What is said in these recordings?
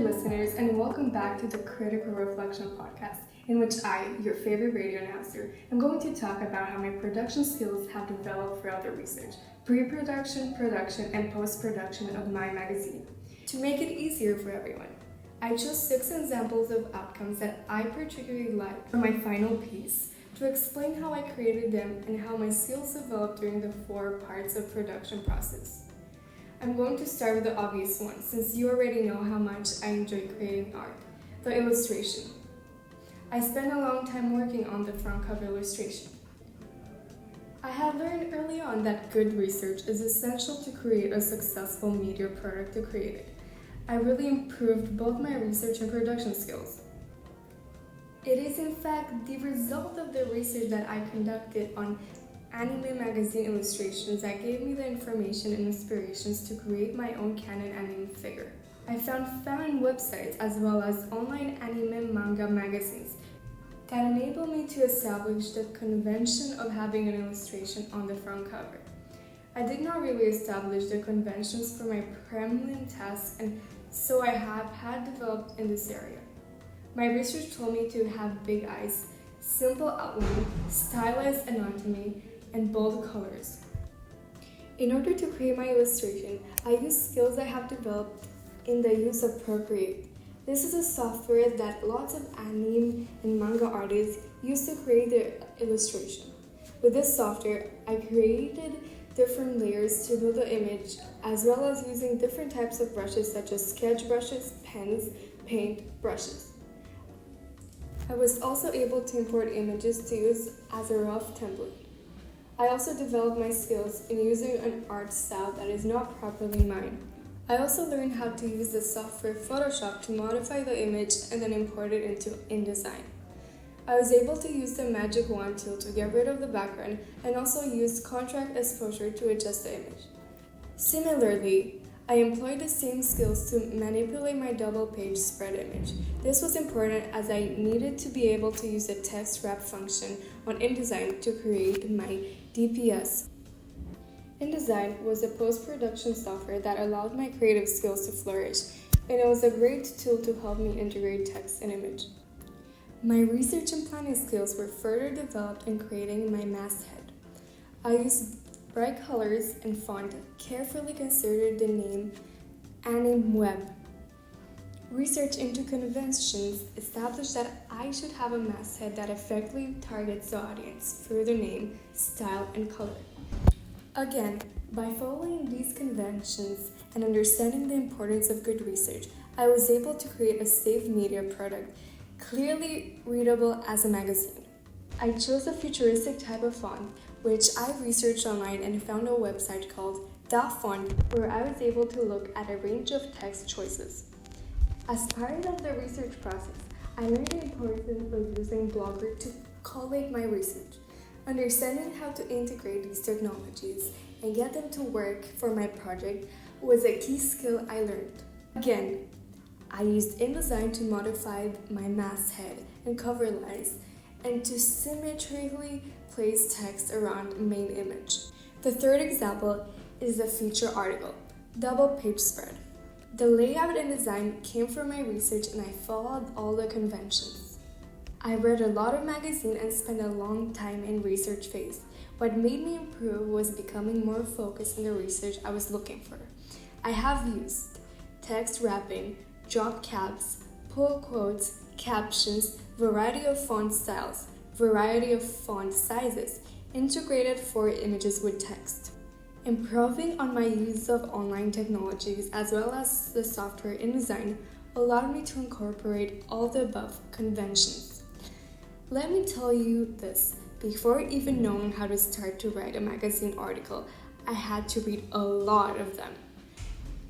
listeners, and welcome back to the Critical Reflection Podcast, in which I, your favorite radio announcer, am going to talk about how my production skills have developed throughout the research, pre-production, production, and post-production of my magazine. To make it easier for everyone, I chose 6 examples of outcomes that I particularly liked for my final piece to explain how I created them and how my skills developed during the 4 parts of production process. I'm going to start with the obvious one, since you already know how much I enjoy creating art, the illustration. I spent a long time working on the front cover illustration. I had learned early on that good research is essential to create a successful media product to create it. I really improved both my research and production skills. It is in fact the result of the research that I conducted on anime magazine illustrations that gave me the information and inspirations to create my own canon anime figure. I found fan websites as well as online anime manga magazines that enabled me to establish the convention of having an illustration on the front cover. I did not really establish the conventions for my preliminary tasks, and so I have had developed in this area. My research told me to have big eyes, simple outline, stylized anatomy, and bold colors. In order to create my illustration, I used skills I have developed in the use of Procreate. This is a software that lots of anime and manga artists use to create their illustration. With this software, I created different layers to build the image, as well as using different types of brushes such as sketch brushes, pens, paint brushes. I was also able to import images to use as a rough template. I also developed my skills in using an art style that is not properly mine. I also learned how to use the software Photoshop to modify the image and then import it into InDesign. I was able to use the magic wand tool to get rid of the background and also use contrast exposure to adjust the image. Similarly, I employed the same skills to manipulate my double-page spread image. This was important as I needed to be able to use the text wrap function on InDesign to create my DPS. InDesign was a post-production software that allowed my creative skills to flourish, and it was a great tool to help me integrate text and image. My research and planning skills were further developed in creating my masthead. I used bright colors and font, carefully considered the name animeweb. Research into conventions established that I should have a masthead that effectively targets the audience through the name, style, and color. Again, by following these conventions and understanding the importance of good research, I was able to create a safe media product, clearly readable as a magazine. I chose a futuristic type of font, which I researched online and found a website called .font, where I was able to look at a range of text choices. As part of the research process, I learned the importance of using Blogger to collate my research. Understanding how to integrate these technologies and get them to work for my project was a key skill I learned. Again, I used InDesign to modify my masthead and cover lines and to symmetrically place text around the main image. The third example is the feature article, double-page spread. The layout and design came from my research and I followed all the conventions. I read a lot of magazines and spent a long time in research phase. What made me improve was becoming more focused in the research I was looking for. I have used text wrapping, drop caps, pull quotes, captions, variety of font styles, variety of font sizes, integrated 4 images with text. Improving on my use of online technologies as well as the software InDesign allowed me to incorporate all the above conventions. Let me tell you this, before even knowing how to start to write a magazine article, I had to read a lot of them.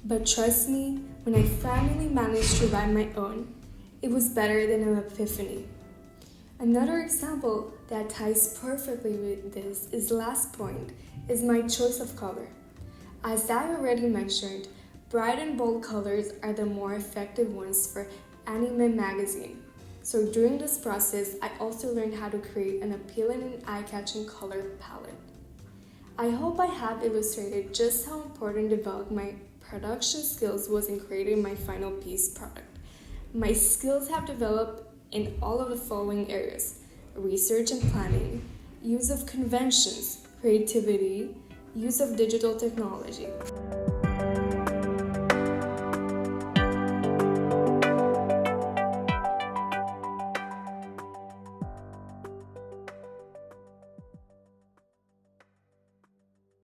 But trust me, when I finally managed to write my own, it was better than an epiphany. Another example that ties perfectly with this is last point, is my choice of color. As I already mentioned, bright and bold colors are the more effective ones for anime magazine. So during this process, I also learned how to create an appealing and eye-catching color palette. I hope I have illustrated just how important developing my production skills was in creating my final piece product. My skills have developed in all of the following areas: research and planning, use of conventions, creativity, use of digital technology.